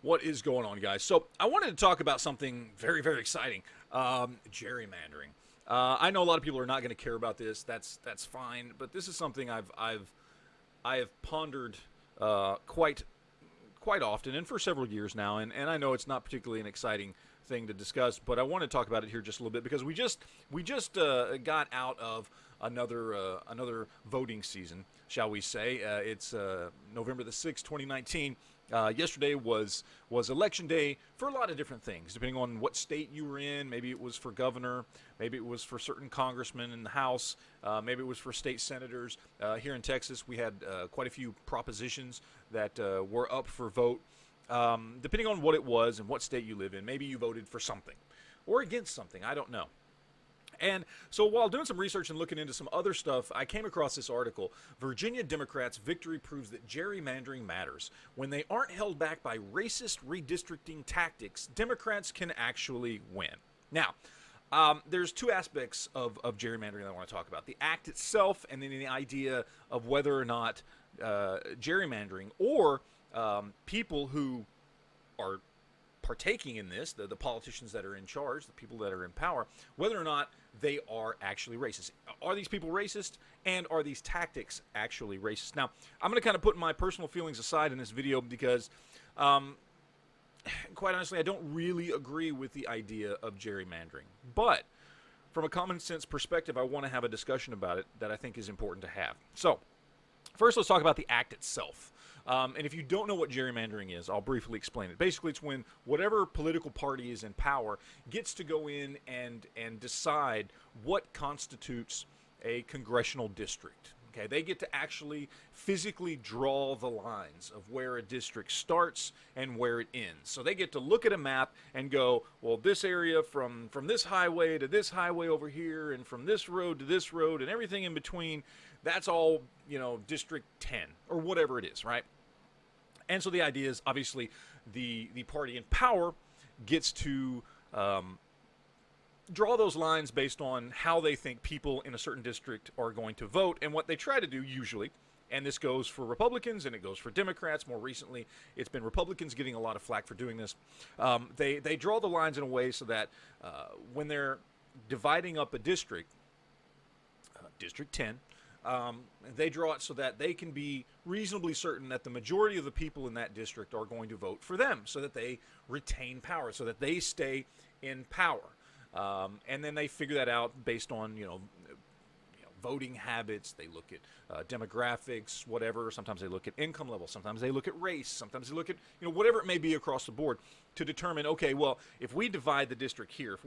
What is going on, guys? So I wanted to talk about something very, very exciting: gerrymandering. I know a lot of people are not going to care about this. That's fine, but this is something I have pondered quite often and for several years now, and I know it's not particularly an exciting thing to discuss, but I want to talk about it here just a little bit because we just got out of another voting season, shall we say? It's November the 6th, 2019. Yesterday was election day for a lot of different things, depending on what state you were in. Maybe it was for governor, maybe it was for certain congressmen in the House, maybe it was for state senators. Here in Texas, we had quite a few propositions that were up for vote. Depending on what it was and what state you live in, maybe you voted for something or against something. I don't know. And so while doing some research and looking into some other stuff, I came across this article: Virginia Democrats' victory proves that gerrymandering matters. When they aren't held back by racist redistricting tactics, Democrats can actually win. Now, there's two aspects of gerrymandering that I want to talk about: the act itself, and then the idea of whether or not gerrymandering or people who are partaking in this, the politicians that are in charge, the people that are in power, whether or not they are actually racist. Are these people racist, and are these tactics actually racist? Now, I'm going to kind of put my personal feelings aside in this video because, quite honestly, I don't really agree with the idea of gerrymandering. But from a common sense perspective, I want to have a discussion about it that I think is important to have. So, first, let's talk about the act itself. And if you don't know what gerrymandering is, I'll briefly explain it. Basically, it's when whatever political party is in power gets to go in and decide what constitutes a congressional district. Okay, they get to actually physically draw the lines of where a district starts and where it ends. So they get to look at a map and go, well, this area from this highway to this highway over here, and from this road to this road, and everything in between, that's all, District 10 or whatever it is, right? And so the idea is, obviously, the party in power gets to draw those lines based on how they think people in a certain district are going to vote. And what they try to do usually, and this goes for Republicans and it goes for Democrats. More recently, it's been Republicans getting a lot of flack for doing this. They draw the lines in a way so that when they're dividing up a district, District 10, they draw it so that they can be reasonably certain that the majority of the people in that district are going to vote for them, so that they retain power, so that they stay in power. And then they figure that out based on, voting habits. They look at demographics, whatever. Sometimes they look at income level. Sometimes they look at race. Sometimes they look at, whatever it may be across the board to determine, okay, well, if we divide the district here,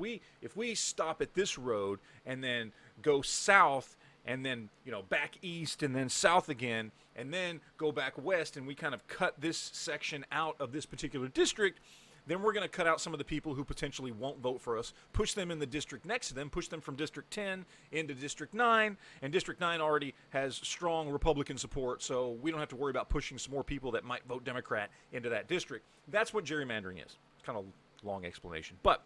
if we stop at this road and then go south and then, back east and then south again, and then go back west, and we kind of cut this section out of this particular district, then we're going to cut out some of the people who potentially won't vote for us, push them in the district next to them, push them from District 10 into District 9, and District 9 already has strong Republican support, so we don't have to worry about pushing some more people that might vote Democrat into that district. That's what gerrymandering is. Kind of long explanation. But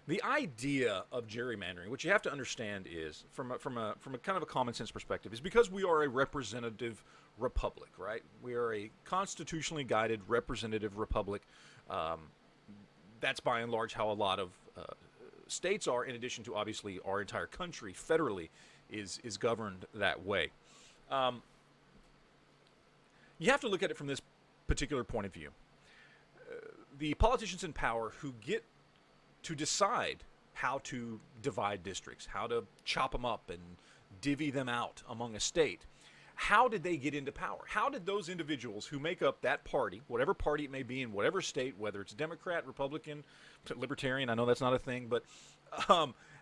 the idea of gerrymandering, which you have to understand is, from a kind of a common sense perspective, is because we are a representative republic, right? We are a constitutionally guided representative republic. That's by and large how a lot of states are, in addition to obviously our entire country federally is governed that way. You have to look at it from this particular point of view. The politicians in power who get to decide how to divide districts, how to chop them up and divvy them out among a state. How did they get into power? How did those individuals who make up that party, whatever party it may be in whatever state, whether it's Democrat, Republican, Libertarian, I know that's not a thing, but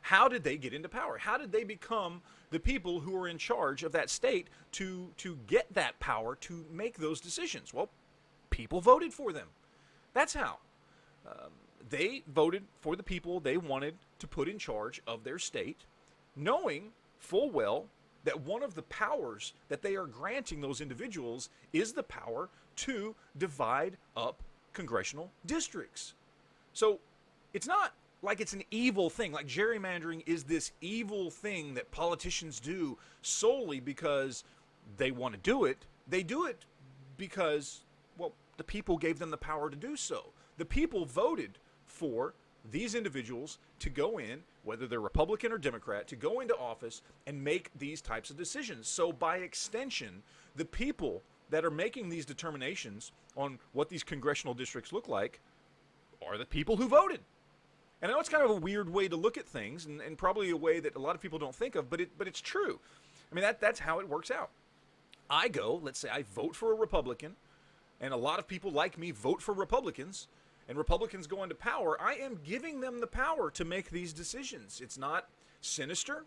how did they get into power? How did they become the people who are in charge of that state to get that power to make those decisions? Well, people voted for them. That's how. They voted for the people they wanted to put in charge of their state, knowing full well that one of the powers that they are granting those individuals is the power to divide up congressional districts. So it's not like it's an evil thing, like gerrymandering is this evil thing that politicians do solely because they want to do it. They do it because, well, The people gave them the power to do so. The people voted for these individuals to go in, whether they're Republican or Democrat, to go into office and make these types of decisions. So by extension, the people that are making these determinations on what these congressional districts look like are the people who voted. And I know it's kind of a weird way to look at things, and probably a way that a lot of people don't think of, but it's true. I mean, that's how it works out. I go, let's say I vote for a Republican, and a lot of people like me vote for Republicans, and Republicans go into power. I am giving them the power to make these decisions. It's not sinister,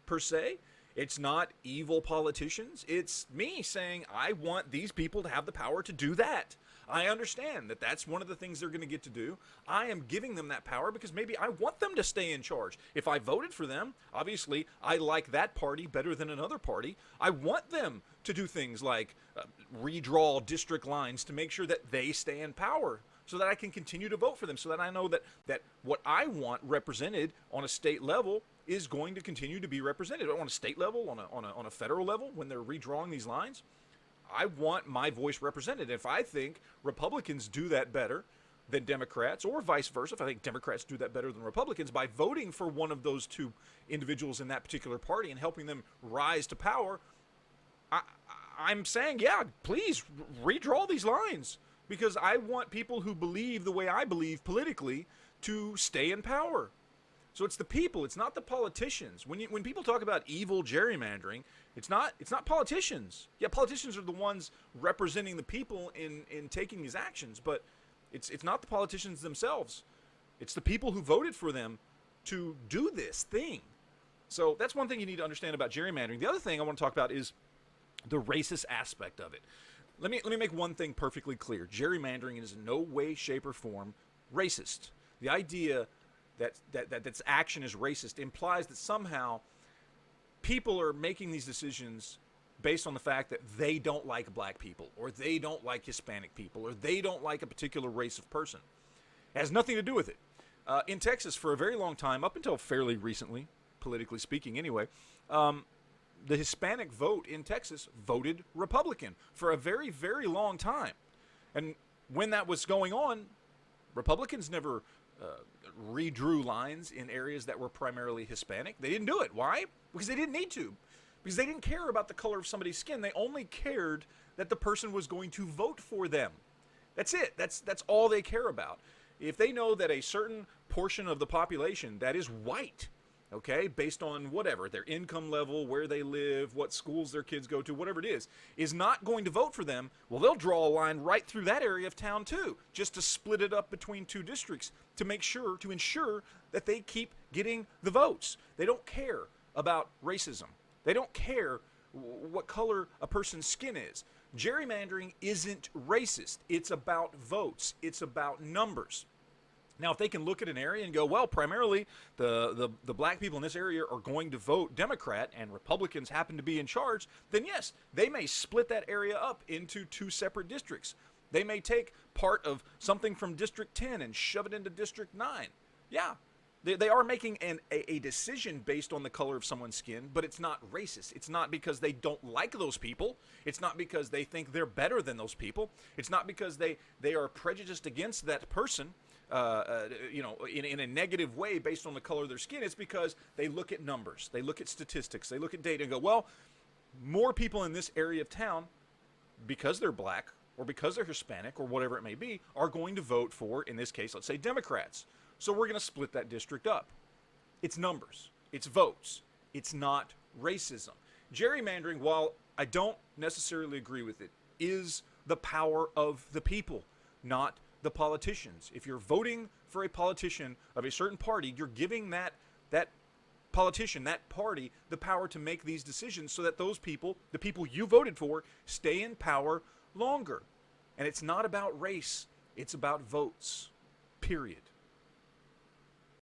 per se. It's not evil politicians. It's me saying, I want these people to have the power to do that. I understand that that's one of the things they're going to get to do. I am giving them that power because maybe I want them to stay in charge. If I voted for them, obviously I like that party better than another party. I want them to do things like redraw district lines to make sure that they stay in power, so that I can continue to vote for them, so that I know that what I want represented on a state level is going to continue to be represented on a state level, on a federal level, when they're redrawing these lines. I want my voice represented. If I think Republicans do that better than Democrats, or vice versa, if I think Democrats do that better than Republicans, by voting for one of those two individuals in that particular party and helping them rise to power, I'm saying, yeah, please redraw these lines, because I want people who believe the way I believe politically to stay in power. So it's the people, it's not the politicians. When people talk about evil gerrymandering, it's not politicians. Yeah, politicians are the ones representing the people in taking these actions, but it's not the politicians themselves. It's the people who voted for them to do this thing. So that's one thing you need to understand about gerrymandering. The other thing I want to talk about is the racist aspect of it. Let me make one thing perfectly clear. Gerrymandering is in no way, shape, or form racist. The idea that this action is racist implies that somehow people are making these decisions based on the fact that they don't like black people, or they don't like Hispanic people, or they don't like a particular race of person. It has nothing to do with it. In Texas, for a very long time, up until fairly recently, politically speaking anyway, the Hispanic vote in Texas voted Republican for a very, very long time. And when that was going on, Republicans never redrew lines in areas that were primarily Hispanic. They didn't do it. Why? Because they didn't need to. Because they didn't care about the color of somebody's skin. They only cared that the person was going to vote for them. That's it. That's all they care about. If they know that a certain portion of the population that is white, okay, based on whatever, their income level, where they live, what schools their kids go to, whatever it is not going to vote for them, well, they'll draw a line right through that area of town too, just to split it up between two districts to ensure that they keep getting the votes. They don't care about racism. They don't care what color a person's skin is. Gerrymandering isn't racist. It's about votes. It's about numbers. Now, if they can look at an area and go, well, primarily the black people in this area are going to vote Democrat and Republicans happen to be in charge, then yes, they may split that area up into two separate districts. They may take part of something from District 10 and shove it into District 9. Yeah, they are making a decision based on the color of someone's skin, but it's not racist. It's not because they don't like those people. It's not because they think they're better than those people. It's not because they are prejudiced against that person. In a negative way based on the color of their skin. It's because they look at numbers, they look at statistics, they look at data and go, well, more people in this area of town, because they're black or because they're Hispanic or whatever it may be, are going to vote for, in this case, let's say Democrats. So we're going to split that district up. It's numbers, it's votes, it's not racism. Gerrymandering, while I don't necessarily agree with it, is the power of the people, not the politicians. If you're voting for a politician of a certain party, you're giving that politician, that party, the power to make these decisions so that those people, the people you voted for, stay in power longer. And it's not about race. It's about votes. Period.